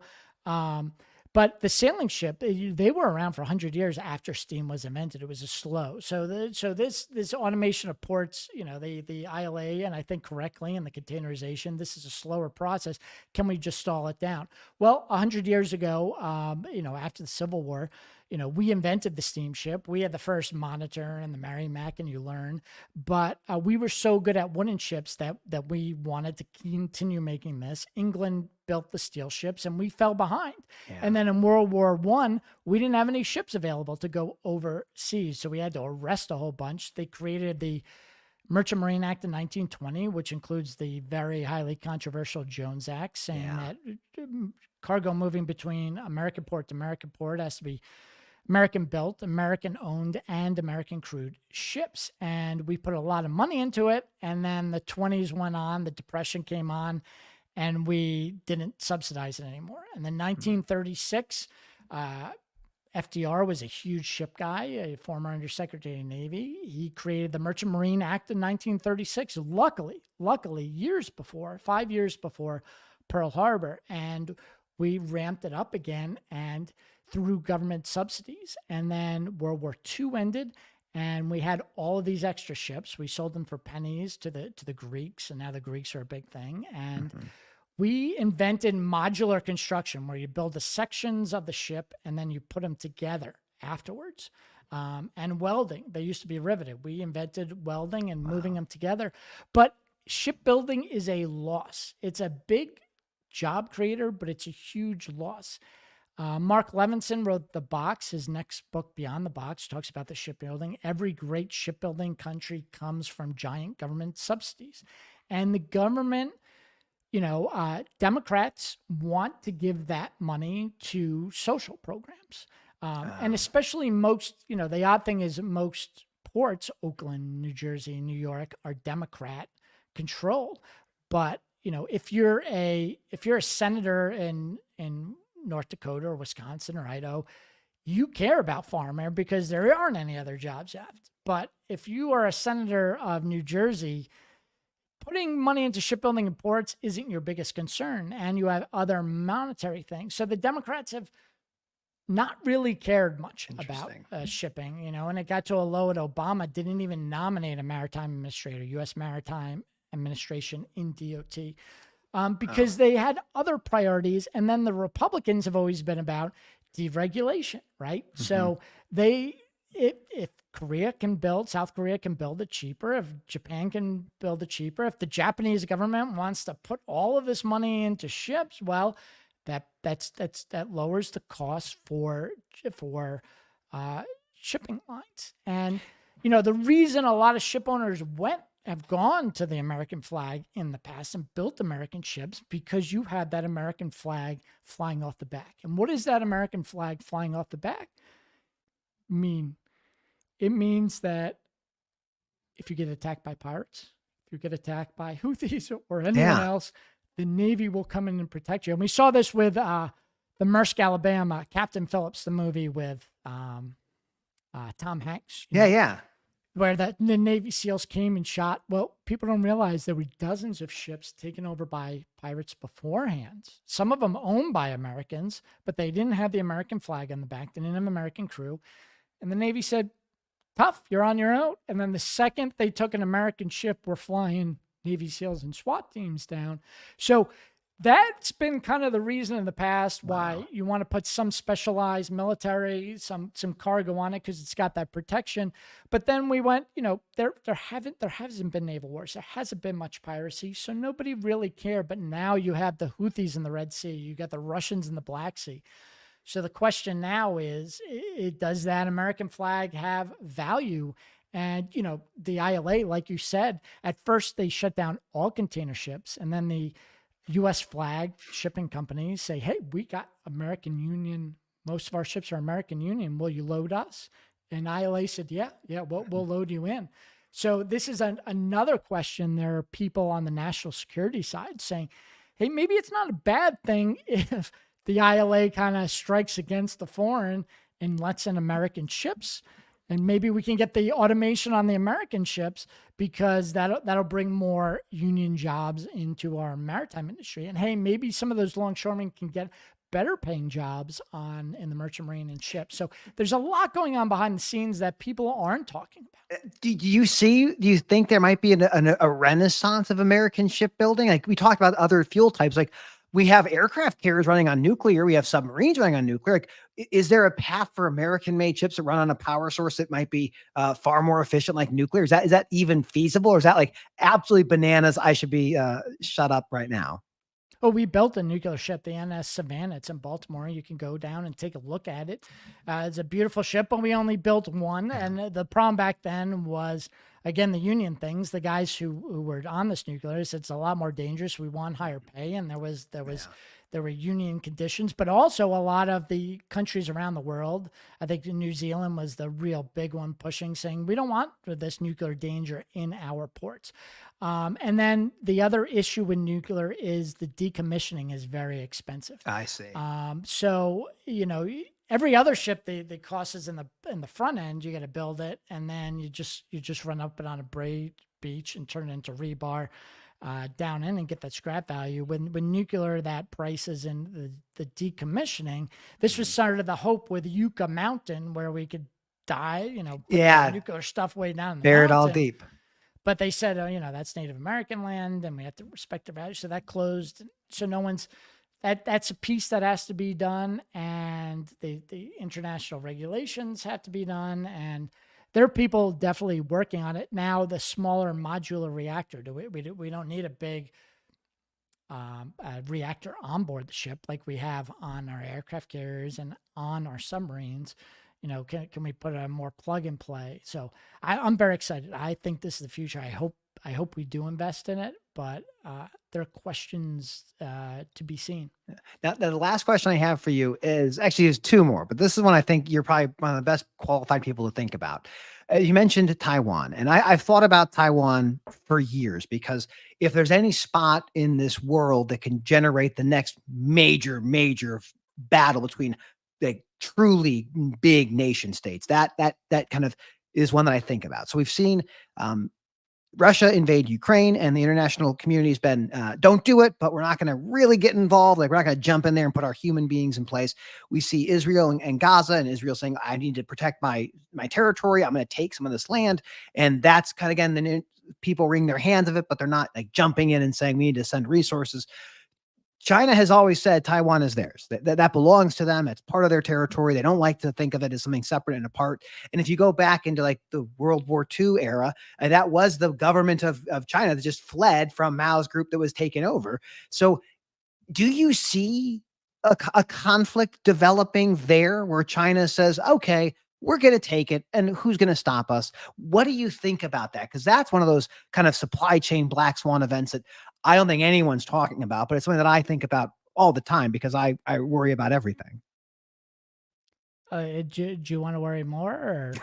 But the sailing ship, they were around for 100 years after steam was invented. It was a slow. So this automation of ports, the ILA, and I think correctly, and the containerization, this is a slower process. Can we just stall it down? Well, 100 years ago, after the Civil War, we invented the steamship. We had the first monitor and the Maritime, and you learn. But we were so good at wooden ships that we wanted to continue making this. England built the steel ships, and we fell behind. Yeah. And then in World War I, we didn't have any ships available to go overseas, so we had to arrest a whole bunch. They created the Merchant Marine Act of 1920, which includes the very highly controversial Jones Act, saying that cargo moving between American port to American port has to be American built, American owned, and American crewed ships. And we put a lot of money into it. And then the 20s went on, the Depression came on, and we didn't subsidize it anymore. And then 1936, FDR was a huge ship guy, a former Undersecretary of the Navy. He created the Merchant Marine Act in 1936, luckily 5 years before Pearl Harbor. And we ramped it up again, and through government subsidies. And then World War II ended, and we had all of these extra ships. We sold them for pennies to the Greeks, and now the Greeks are a big thing. And we invented modular construction, where you build the sections of the ship and then you put them together afterwards. And welding, they used to be riveted. We invented welding and moving them together. But shipbuilding is a loss. It's a big job creator, but it's a huge loss. Mark Levinson wrote The Box, his next book, Beyond the Box, talks about the shipbuilding. Every great shipbuilding country comes from giant government subsidies. And the government, Democrats want to give that money to social programs. And especially most, the odd thing is most ports, Oakland, New Jersey, New York, are Democrat controlled. But, if you're a senator in North Dakota or Wisconsin or Idaho, you care about farm air because there aren't any other jobs left. But if you are a senator of New Jersey, putting money into shipbuilding and ports isn't your biggest concern, and you have other monetary things. So the Democrats have not really cared much about shipping, and it got to a low at Obama didn't even nominate a maritime administrator, U.S. Maritime Administration in DOT. Because they had other priorities. And then the Republicans have always been about deregulation, right? So if Korea can build, South Korea can build it cheaper, if Japan can build it cheaper, if the Japanese government wants to put all of this money into ships, well, that lowers the cost for shipping lines. And the reason a lot of ship owners have gone to the American flag in the past and built American ships, because you had that American flag flying off the back. And what does that American flag flying off the back mean? It means that if you get attacked by pirates, if you get attacked by Houthis or anyone else, the Navy will come in and protect you. And we saw this with the Maersk, Alabama, Captain Phillips, the movie with Tom Hanks. Yeah. Where the Navy SEALs came and shot. Well, people don't realize there were dozens of ships taken over by pirates beforehand. Some of them owned by Americans, but they didn't have the American flag on the back. They didn't have American crew. And the Navy said, tough, you're on your own. And then the second they took an American ship, we're flying Navy SEALs and SWAT teams down. So that's been kind of the reason in the past why you want to put some specialized military, some cargo on it, because it's got that protection. But then we went, there hasn't been naval wars. There hasn't been much piracy, so nobody really cared. But now you have the Houthis in the Red Sea. You got the Russians in the Black Sea. So the question now is, does that American flag have value? And, the ILA, like you said, at first they shut down all container ships, and then the U.S. flag shipping companies say, hey, we got American Union. Most of our ships are American Union. Will you load us? And ILA said, yeah, we'll load you in. So this is another question. There are people on the national security side saying, hey, maybe it's not a bad thing if the ILA kind of strikes against the foreign and lets in American ships. And maybe we can get the automation on the American ships, because that'll bring more union jobs into our maritime industry. And hey, maybe some of those longshoremen can get better paying jobs in the merchant marine and ships. So there's a lot going on behind the scenes that people aren't talking about. Do you think there might be a renaissance of American shipbuilding? Like we talked about other fuel types, like we have aircraft carriers running on nuclear. We have submarines running on nuclear. Like, is there a path for American-made ships that run on a power source that might be far more efficient, like nuclear? Is that even feasible, or is that like absolutely bananas? I should be shut up right now. Oh, we built a nuclear ship, the NS Savannah. It's in Baltimore. You can go down and take a look at it. It's a beautiful ship, but we only built one. And the problem back then was, again, the union things. The guys who were on this nuclear said it's a lot more dangerous. We want higher pay, and there were union conditions, but also a lot of the countries around the world. I think New Zealand was the real big one pushing, saying we don't want this nuclear danger in our ports. And then the other issue with nuclear is the decommissioning is very expensive. I see. So, every other ship, the cost is in the front end. You got to build it, and then you just run up it on a braid beach and turn it into rebar down in and get that scrap value. When nuclear, that price is in the decommissioning. This was sort of the hope with Yucca Mountain, where we could die, put nuclear stuff way down in the buried all mountain. deep. But they said, that's Native American land, and we have to respect the value. So that closed. So no one's that's a piece that has to be done, and the international regulations have to be done, and there are people definitely working on it now. The smaller modular reactor, we don't need a big reactor on board the ship like we have on our aircraft carriers and on our submarines. Can we put a more plug and play? So I'm very excited. I think this is the future. I hope we do invest in it, but there are questions to be seen. Now, the last question I have for you is two more, but this is one I think you're probably one of the best qualified people to think about. You mentioned Taiwan, and I've thought about Taiwan for years, because if there's any spot in this world that can generate the next major battle between the truly big nation states, that kind of is one that I think about. So we've seen Russia invade Ukraine, and the international community has been, don't do it, but we're not going to really get involved. Like, we're not going to jump in there and put our human beings in place. We see Israel and Gaza, and Israel saying, I need to protect my territory. I'm going to take some of this land. And that's kind of, again, the people wring their hands of it, but they're not like jumping in and saying we need to send resources. China has always said Taiwan is theirs. That belongs to them. It's part of their territory. They don't like to think of it as something separate and apart. And if you go back into like the World War II era, that was the government of China that just fled from Mao's group that was taken over. So do you see a conflict developing there where China says, okay, we're going to take it, and who's going to stop us? What do you think about that? Because that's one of those kind of supply chain black swan events that I don't think anyone's talking about, but it's something that I think about all the time because I worry about everything. Do you want to worry more? Or?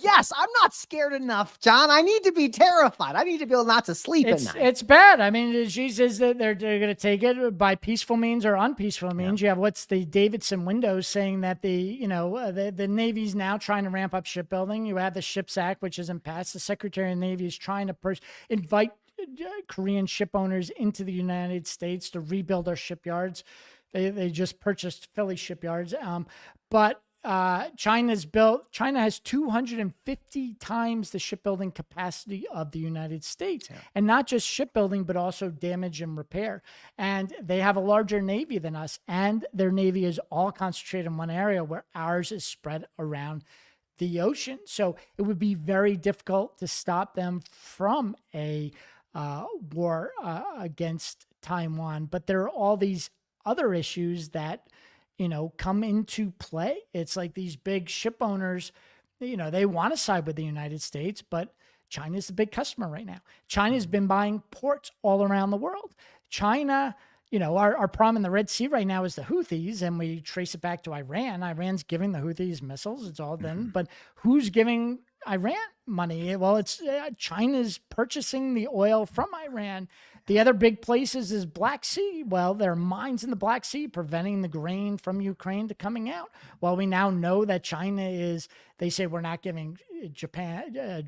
yes, I'm not scared enough, John. I need to be terrified. I need to be able not to sleep at night. It's bad. I mean, she says that they're going to take it by peaceful means or unpeaceful means. You have what's the Davidson windows saying that the Navy's now trying to ramp up shipbuilding. You have the Ships Act, which isn't passed. The Secretary of the Navy is trying to invite Korean ship owners into the United States to rebuild their shipyards. They just purchased Philly shipyards. But China has 250 times the shipbuilding capacity of the United States, and not just shipbuilding, but also damage and repair. And they have a larger Navy than us, and their Navy is all concentrated in one area where ours is spread around the ocean. So it would be very difficult to stop them from a war against Taiwan. But there are all these other issues that come into play. It's like these big ship owners, they want to side with the United States, but China's the big customer right now. China's been buying ports all around the world. China, our problem in the Red Sea right now is the Houthis, and we trace it back to Iran. Iran's giving the Houthis missiles. It's all done. But who's giving Iran money? Well, it's China's purchasing the oil from Iran. The other big places is Black Sea. Well, there are mines in the Black Sea preventing the grain from Ukraine to coming out. Well, we now know that they say we're not giving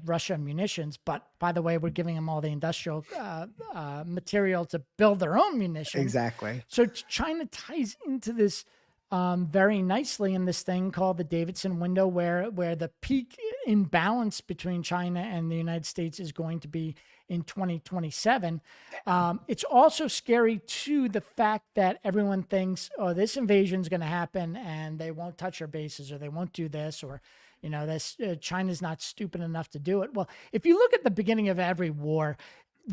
Russia munitions, but by the way, we're giving them all the industrial material to build their own munitions. Exactly. So China ties into this very nicely in this thing called the Davidson window, where the peak imbalance between China and the United States is going to be in 2027. It's also scary too, the fact that everyone thinks, oh, this invasion is going to happen and they won't touch our bases, or they won't do this, or China's not stupid enough to do it. Well, if you look at the beginning of every war,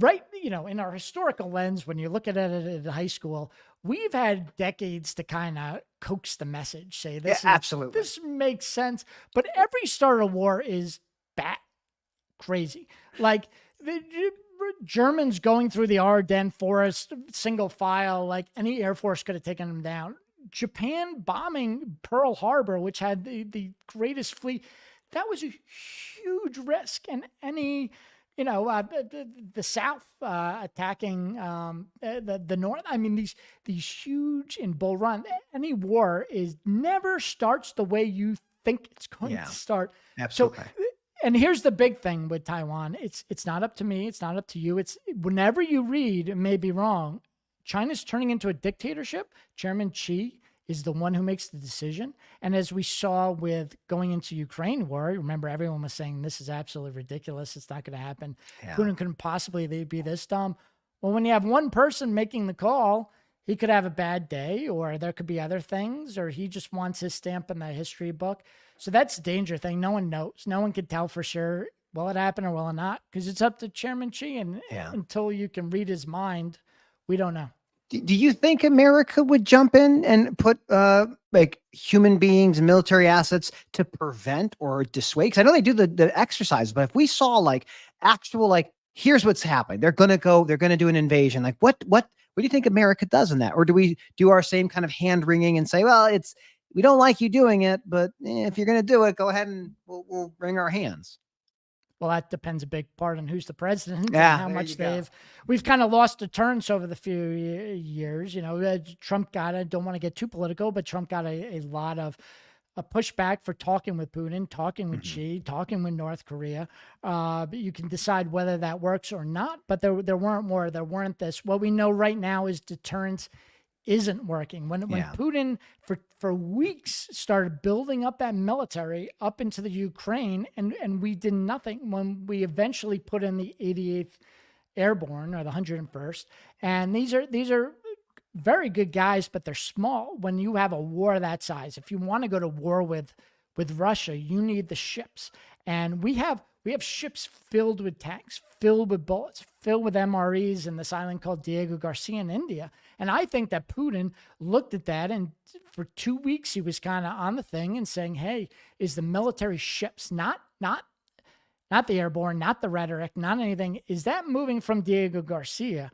right, in our historical lens, when you look at it in high school, we've had decades to kind of coax the message, say absolutely, this makes sense. But every start of war is bat crazy. Like the Germans going through the Ardennes forest, single file, like any Air Force could have taken them down. Japan bombing Pearl Harbor, which had the greatest fleet, that was a huge risk. And any the South attacking the North. I mean, these huge in Bull Run. Any war never starts the way you think it's going to start. Absolutely. So, and here's the big thing with Taiwan. It's not up to me. It's not up to you. It's whenever you read, it may be wrong, China's turning into a dictatorship. Chairman Xi is the one who makes the decision. And as we saw with going into Ukraine war, remember everyone was saying this is absolutely ridiculous. It's not going to happen. Putin couldn't possibly be this dumb. Well, when you have one person making the call, he could have a bad day, or there could be other things, or he just wants his stamp in the history book. So that's the danger thing. No one knows. No one can tell for sure, will it happen or will it not? Because it's up to Chairman Xi, and until you can read his mind, we don't know. Do you think America would jump in and put like human beings, military assets to prevent or dissuade? Because I know they do the exercise, but if we saw like actual, like, here's what's happening, they're going to do an invasion. Like what do you think America does in that? Or do we do our same kind of hand wringing and say, well, we don't like you doing it, but if you're going to do it, go ahead and we'll wring our hands. Well, that depends a big part on who's the president and Yeah, how much we've kind of lost the turns over the few years. Trump don't want to get too political, but Trump got a lot of pushback for talking with Putin, talking with Xi, talking with North Korea. But you can decide whether that works or not, but there weren't this. What we know right now is deterrence isn't working. When Putin for weeks started building up that military up into the Ukraine, and we did nothing when we eventually put in the 88th Airborne, or the 101st. And these are very good guys, but they're small. When you have a war that size, if you want to go to war with Russia, you need the ships. And we have ships filled with tanks, filled with bullets, filled with MREs, and this island called Diego Garcia in India. And I think that Putin looked at that, and for 2 weeks he was kind of on the thing and saying, hey, is the military ships, not the airborne, not the rhetoric, not anything, is that moving from Diego Garcia?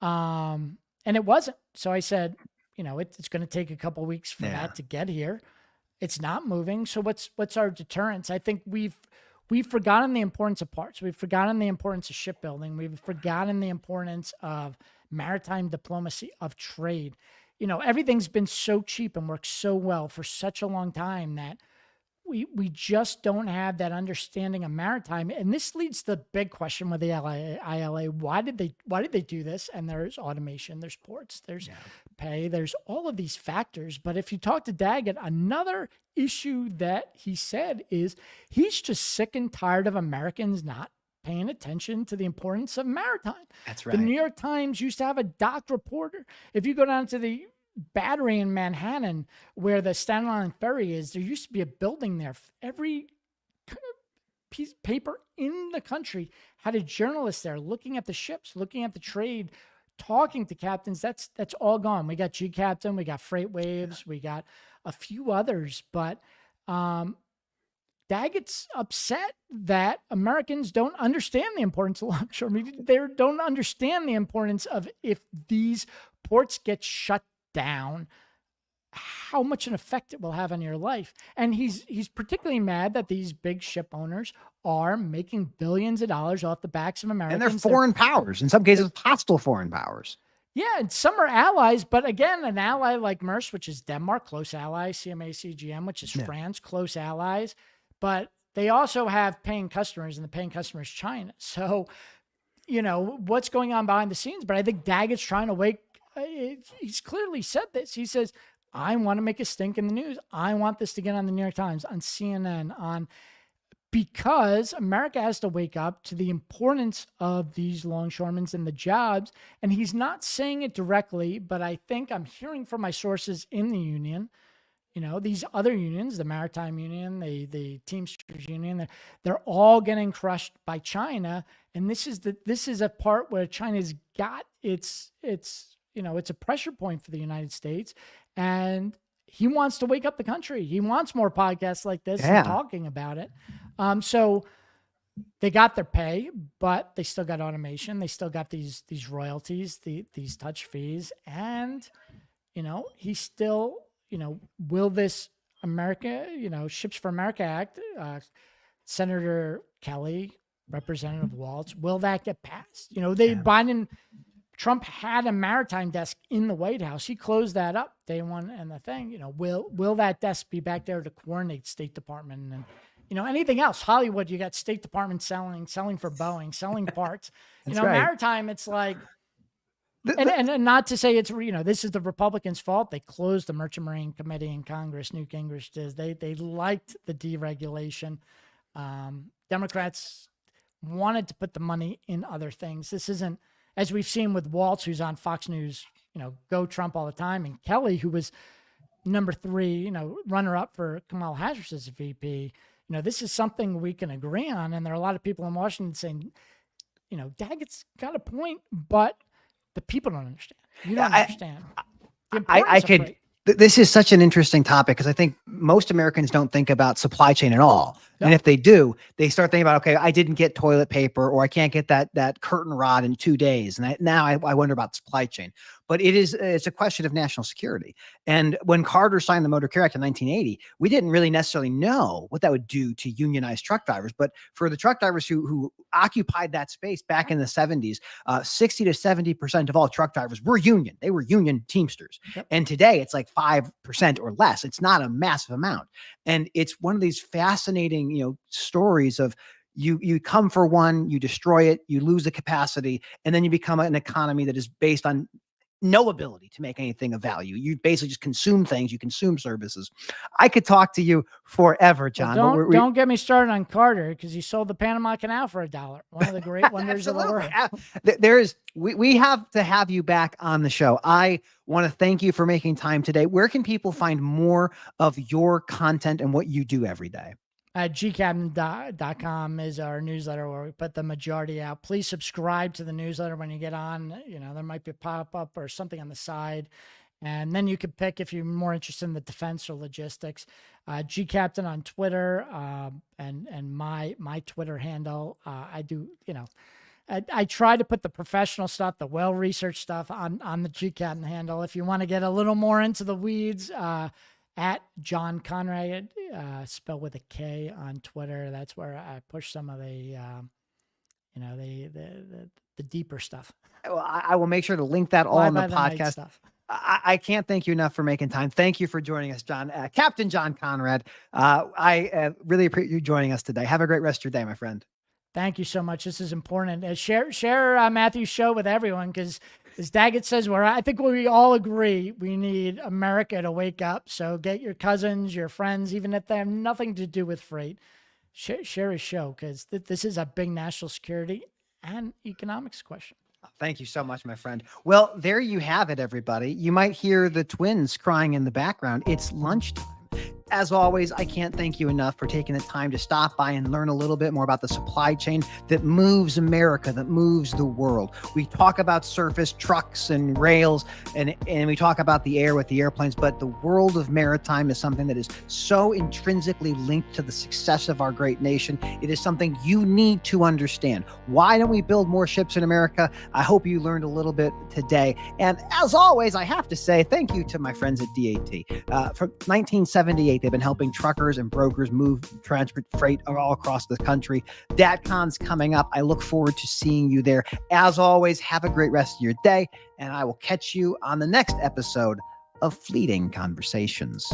And it wasn't. So I said, it's going to take a couple of weeks for that to get here. It's not moving. So what's our deterrence? I think we've we've forgotten the importance of parts. We've forgotten the importance of shipbuilding. We've forgotten the importance of maritime diplomacy, of trade. Everything's been so cheap and works so well for such a long time that we just don't have that understanding of maritime. And this leads to the big question with the ILA. Why did they do this? And there's automation, there's ports, there's pay, there's all of these factors. But if you talk to Daggett, another issue that he said is he's just sick and tired of Americans not paying attention to the importance of maritime. That's right. The New York Times used to have a dock reporter. If you go down to the Battery in Manhattan, where the Staten Island ferry is, there used to be a building there. Every piece of paper in the country had a journalist there looking at the ships, looking at the trade, talking to captains. That's all gone. We got G Captain, we got Freight Waves, we got a few others, but Daggett's upset that Americans don't understand the importance of longshore. They don't understand the importance of, if these ports get shut down, how much an effect it will have on your life. And he's particularly mad that these big ship owners are making billions of dollars off the backs of Americans. And they're foreign powers, in some cases hostile foreign powers. Yeah, and some are allies, but again, an ally like Maersk, which is Denmark, close ally, CMA CGM, which is France, close allies, but they also have paying customers, and the paying customer is China. So, what's going on behind the scenes? But I think Daggett's trying to he's clearly said this. He says, I want to make a stink in the news. I want this to get on the New York Times, on CNN, because America has to wake up to the importance of these longshoremen and the jobs. And he's not saying it directly, but I think I'm hearing from my sources in the union, these other unions, the Maritime Union, the Teamsters Union, they're all getting crushed by China. And this is a part where China's got it's a pressure point for the United States, and he wants to wake up the country. He wants more podcasts like this and talking about it. So they got their pay, but they still got automation. They still got these royalties, these touch fees, and he's still, will this Ships for America Act, Senator Kelly, Representative Waltz, will that get passed? Trump had a maritime desk in the White House. He closed that up day one. And the thing, will that desk be back there to coordinate State Department and, anything else? Hollywood, you got State Department selling for Boeing, selling parts. Right. Maritime, it's like, and not to say it's, this is the Republicans' fault. They closed the Merchant Marine Committee in Congress. Newt Gingrich did. They liked the deregulation. Democrats wanted to put the money in other things. This isn't, as we've seen with Waltz, who's on Fox News, go Trump all the time, and Kelly, who was number 3, runner up for Kamala Harris as a VP. This is something we can agree on. And there are a lot of people in Washington saying, Daggett's got a point, but the people don't understand. You don't understand. I could. This is such an interesting topic because I think most Americans don't think about supply chain at all. No. And if they do, they start thinking about, okay, I didn't get toilet paper, or I can't get that curtain rod in 2 days. And now I wonder about supply chain. But it's a question of national security. And when Carter signed the Motor Carrier Act in 1980, we didn't really necessarily know what that would do to unionized truck drivers. But for the truck drivers who occupied that space back in the 70s, 60 to 70% of all truck drivers were union. They were union Teamsters. Yep. And today it's like 5% or less. It's not a massive amount. And it's one of these fascinating, stories of you come for one, you destroy it, you lose the capacity, and then you become an economy that is based on no ability to make anything of value. You basically just consume things, you consume services. I could talk to you forever, John. Well, don't get me started on Carter, because he sold the Panama Canal for $1. One of the great wonders of the world. We have to have you back on the show. I want to thank you for making time today. Where can people find more of your content and what you do every day? gcaptain.com is our newsletter where we put the majority out. Please subscribe to the newsletter when you get on. There might be a pop-up or something on the side. And then you can pick if you're more interested in the defense or logistics. gcaptain on Twitter, and my Twitter handle. I do, I try to put the professional stuff, the well-researched stuff on the gcaptain handle. If you want to get a little more into the weeds, at John Konrad, spelled with a K on Twitter. That's where I push some of the, the deeper stuff. Well, I will make sure to link that all in the podcast. Stuff. I can't thank you enough for making time. Thank you for joining us, John. Captain John Konrad. I really appreciate you joining us today. Have a great rest of your day, my friend. Thank you so much. This is important. Share Matthew's show with everyone, because as Daggett says, I think we all agree we need America to wake up. So get your cousins, your friends, even if they have nothing to do with freight, share his show, because this is a big national security and economics question. Thank you so much, my friend. Well, there you have it, everybody. You might hear the twins crying in the background. It's lunchtime. As always, I can't thank you enough for taking the time to stop by and learn a little bit more about the supply chain that moves America, that moves the world. We talk about surface, trucks and rails, and we talk about the air with the airplanes, but the world of maritime is something that is so intrinsically linked to the success of our great nation. It is something you need to understand. Why don't we build more ships in America? I hope you learned a little bit today. And as always, I have to say thank you to my friends at DAT. From 1978, they've been helping truckers and brokers move transport freight all across the country. DATCon's coming up. I look forward to seeing you there. As always, have a great rest of your day, and I will catch you on the next episode of Fleeting Conversations.